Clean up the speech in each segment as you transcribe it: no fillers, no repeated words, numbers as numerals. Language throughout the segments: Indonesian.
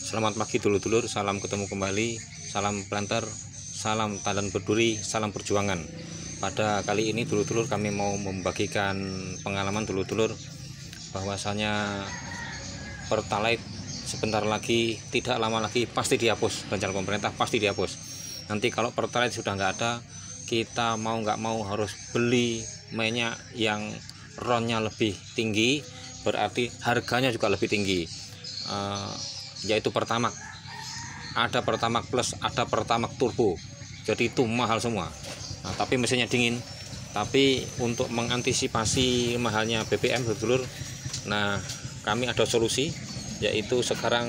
Selamat pagi dulur-dulur, salam ketemu kembali, salam planter, salam tandan berduri, salam perjuangan. Pada kali ini dulur-dulur kami mau membagikan pengalaman dulur-dulur bahwasanya Pertalite sebentar lagi, tidak lama lagi pasti dihapus. Rencana pemerintah pasti dihapus. Nanti kalau Pertalite sudah nggak ada, kita mau nggak mau harus beli minyak yang ronnya lebih tinggi, berarti harganya juga lebih tinggi, yaitu Pertamax. Ada Pertamax Plus, ada Pertamax Turbo, jadi itu mahal semua. Nah, tapi mesinnya dingin. Tapi untuk mengantisipasi mahalnya BBM dulur, nah kami ada solusi, yaitu sekarang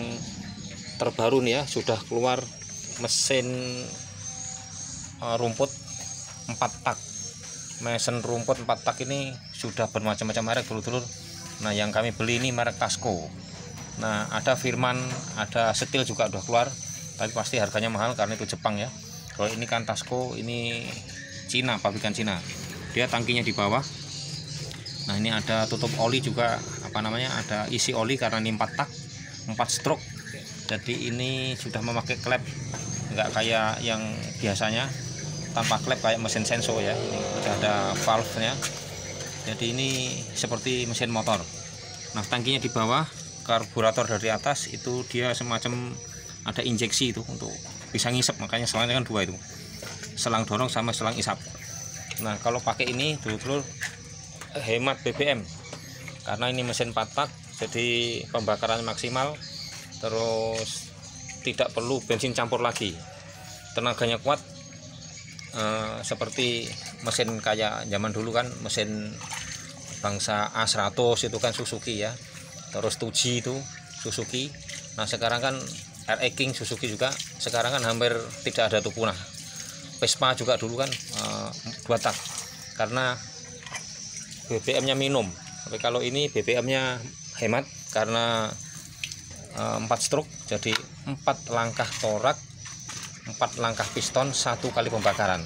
terbaru nih ya, sudah keluar mesin rumput 4 tak. Mesin rumput 4 tak ini sudah bermacam-macam merek dulur-dulur. Nah yang kami beli ini merek Tasco. Nah ada Firman, ada Steel juga udah keluar, tapi pasti harganya mahal karena itu Jepang ya. Kalau ini kan Tasco, ini Cina, pabrikan Cina. Dia tangkinya di bawah. Nah ini ada tutup oli juga, ada isi oli karena ini 4 tak, 4 stroke. Jadi ini sudah memakai klep, nggak kayak yang biasanya tanpa klep kayak mesin Senso ya. Ini sudah ada valve-nya. Jadi ini seperti mesin motor. Nah tangkinya di bawah, karburator dari atas itu dia semacam ada injeksi itu untuk bisa ngisep, makanya selangnya kan 2 itu, selang dorong sama selang isap. Nah kalau pakai ini dulur-dulur hemat BBM karena ini mesin 4 tak, jadi pembakaran maksimal, terus tidak perlu bensin campur lagi, tenaganya kuat. Seperti mesin kayak zaman dulu kan, mesin bangsa A100 itu kan Suzuki ya, terus Tuji itu Suzuki. Nah sekarang kan RE King Suzuki juga sekarang kan hampir tidak ada tuh punah. Vespa juga dulu kan 2 tak karena BBM nya minum. Tapi kalau ini BBM nya hemat karena 4 stroke, jadi 4 langkah torak, 4 langkah piston, 1 kali pembakaran.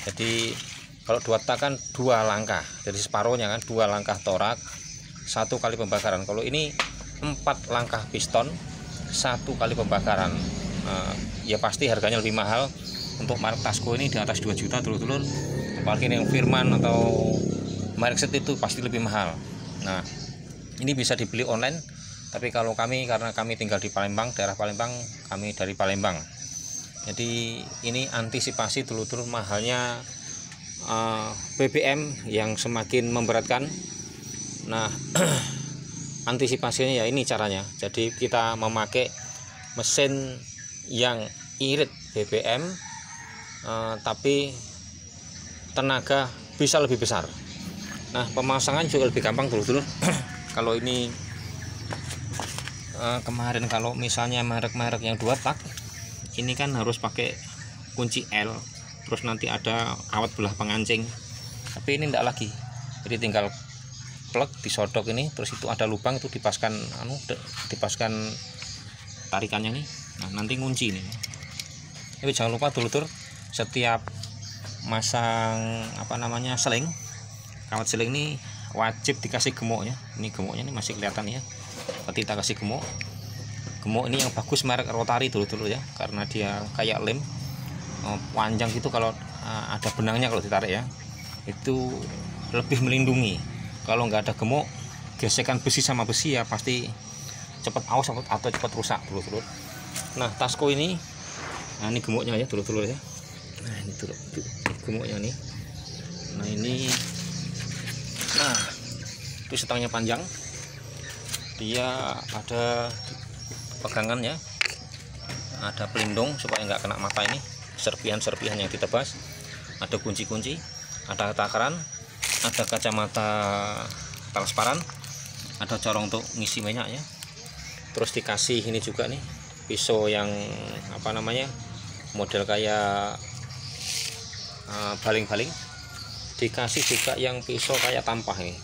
Jadi kalau 2 tak kan 2 langkah, jadi separuhnya kan 2 langkah torak, 1 kali pembakaran. Kalau ini 4 langkah piston, 1 kali pembakaran. Ya pasti harganya lebih mahal. Untuk merek Tasco ini di atas 2 juta dulur-dulur. Apalagi yang Firman atau merek Steel itu pasti lebih mahal. Nah ini bisa dibeli online, tapi kalau kami, karena kami tinggal di Palembang, daerah Palembang, kami dari Palembang, jadi ini antisipasi dulur-dulur mahalnya BBM yang semakin memberatkan. Nah antisipasinya ya ini caranya, jadi kita memakai mesin yang irit BBM, tapi tenaga bisa lebih besar. Nah pemasangan juga lebih gampang dulur-dulur. Kalau ini kemarin kalau misalnya merek-merek yang 2 tak ini kan harus pakai kunci L, terus nanti ada kawat belah pengancing. Tapi ini tidak lagi, jadi tinggal plug disodok ini, terus itu ada lubang, itu dipaskan dipaskan tarikannya nih. Nah nanti ngunci ini. Tapi jangan lupa dulur-dulur, setiap masang seling, kawat seling ini wajib dikasih gemuk ya. Ini gemuknya ini masih kelihatan ya, kita kasih gemuk. Gemuk ini yang bagus merek Rotary dulu ya, karena dia kayak lem panjang gitu. Kalau ada benangnya, kalau ditarik ya itu lebih melindungi. Kalau nggak ada gemuk, gesekan besi sama besi ya pasti cepat aus atau cepat rusak dulu. Nah Tasco ini, nah ini gemuknya ya dulu ya. Nah ini dulu gemuknya nih. Nah ini, nah itu setangnya panjang, dia ada pegangannya, ada pelindung supaya nggak kena mata. Ini serpihan-serpihan yang ditebas, ada kunci-kunci, ada takaran, ada kacamata transparan, ada corong untuk ngisi minyaknya. Terus dikasih ini juga nih pisau yang model kayak baling-baling. Dikasih juga yang pisau kayak tampah ini.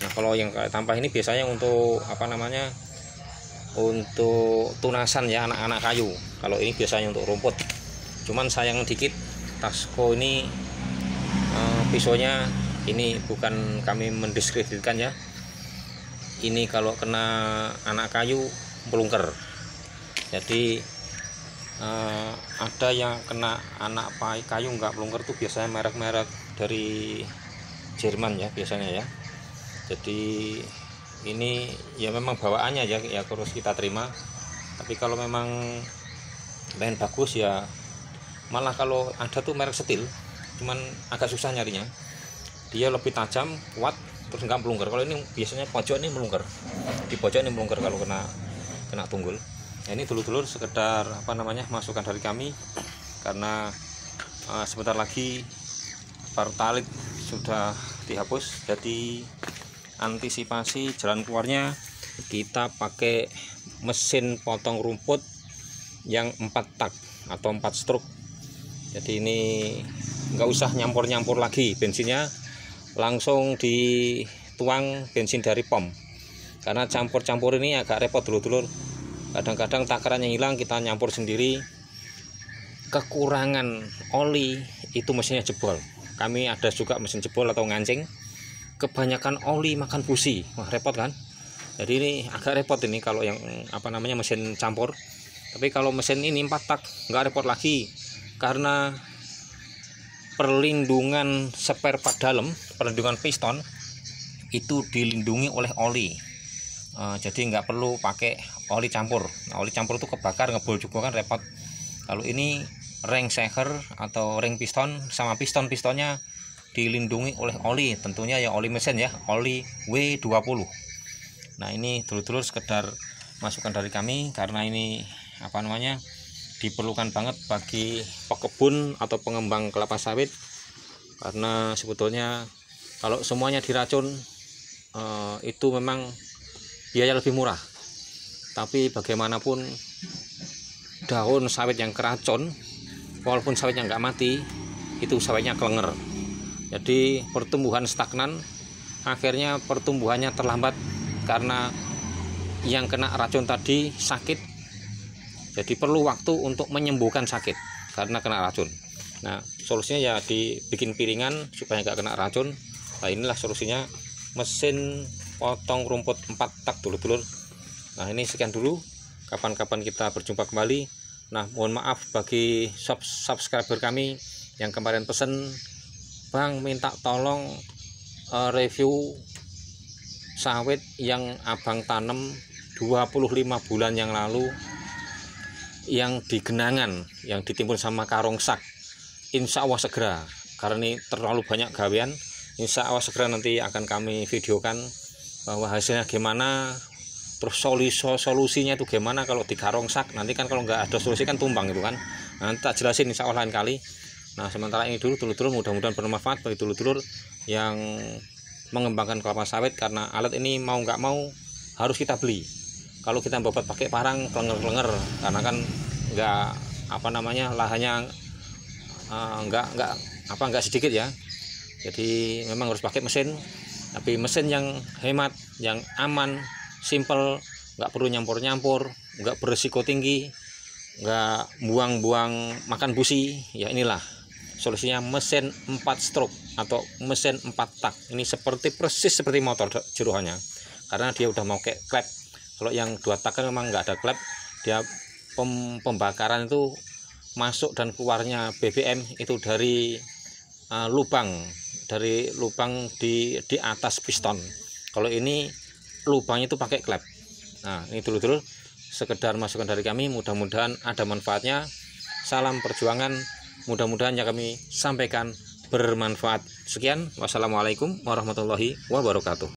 Nah kalau yang kayak tampah ini biasanya untuk untuk tunasan ya, anak-anak kayu. Kalau ini biasanya untuk rumput. Cuman sayang dikit, Tasco ini pisaunya ini bukan kami mendiskreditkan ya, ini kalau kena anak kayu melungker. Jadi ada yang kena anak kayu nggak melungker tuh biasanya merek-merek dari Jerman ya biasanya ya. Jadi ini ya memang bawaannya ya harus kita terima. Tapi kalau memang pengen bagus ya, malah kalau ada tuh merek Steel, cuman agak susah nyarinya. Dia lebih tajam, kuat, terus nggak melungker. Kalau ini biasanya pojok ini melungker, di pojok ini melungker kalau kena tunggul. Nah, ini dulur-dulur sekedar masukan dari kami, karena sebentar lagi Pertalite sudah dihapus. Jadi antisipasi jalan keluarnya kita pakai mesin potong rumput yang 4 tak atau 4 stroke. Jadi ini nggak usah nyampur-nyampur lagi bensinnya, langsung dituang bensin dari pom. Karena campur-campur ini agak repot dulur-dulur. Kadang-kadang takarannya hilang, kita nyampur sendiri. Kekurangan oli itu mesinnya jebol. Kami ada juga mesin jebol atau ngancing. Kebanyakan oli makan busi, wah repot kan. Jadi ini agak repot ini kalau yang mesin campur. Tapi kalau mesin ini 4 tak nggak repot lagi, karena perlindungan spare part dalam, perlindungan piston itu dilindungi oleh oli. Jadi nggak perlu pakai oli campur. Nah, oli campur itu kebakar, ngebul juga kan repot. Kalau ini ring shaker atau ring piston sama pistonnya dilindungi oleh oli, tentunya ya oli mesin ya, oli W20. Nah ini dulur-dulur sekedar masukan dari kami, karena ini diperlukan banget bagi pekebun atau pengembang kelapa sawit. Karena sebetulnya kalau semuanya diracun itu memang biaya lebih murah, tapi bagaimanapun daun sawit yang keracun, walaupun sawitnya nggak mati, itu sawitnya kelenger. Jadi pertumbuhan stagnan, akhirnya pertumbuhannya terlambat karena yang kena racun tadi sakit. Jadi perlu waktu untuk menyembuhkan sakit karena kena racun. Nah solusinya ya dibikin piringan supaya nggak kena racun. Nah inilah solusinya, mesin potong rumput 4 tak dulur-dulur. Nah ini sekian dulu, kapan-kapan kita berjumpa kembali. Nah mohon maaf bagi subscriber kami yang kemarin pesen, Bang minta tolong review sawit yang abang tanam 25 bulan yang lalu, yang di genangan, yang ditimbun sama karongsak. Insya Allah segera, karena ini terlalu banyak gawean. Insya Allah segera nanti akan kami videokan bahwa hasilnya gimana, terus solusinya itu gimana kalau di karongsak. Nanti kan kalau nggak ada solusi kan tumbang gitu kan. Nanti tak jelasin insya Allah lain kali. Nah sementara ini dulu dulur-dulur, mudah-mudahan bermanfaat bagi dulur-dulur yang mengembangkan kelapa sawit, karena alat ini mau nggak mau harus kita beli. Kalau kita bobot pakai parang kelenger-kelenger, karena kan lahannya nggak sedikit ya. Jadi memang harus pakai mesin, tapi mesin yang hemat, yang aman, simple, nggak perlu nyampur-nyampur, nggak beresiko tinggi, nggak buang-buang makan busi. Ya inilah solusinya, mesin 4 stroke atau mesin 4 tak. Ini persis seperti motor jerohannya, karena dia udah mau kayak klep. Kalau yang 2 tak kan memang nggak ada klep, dia pembakaran itu masuk dan keluarnya BBM itu dari lubang di atas piston. Kalau ini lubangnya itu pakai klep. Nah ini dulu sekedar masukan dari kami, mudah-mudahan ada manfaatnya. Salam perjuangan, mudah-mudahan yang kami sampaikan bermanfaat. Sekian, wassalamualaikum warahmatullahi wabarakatuh.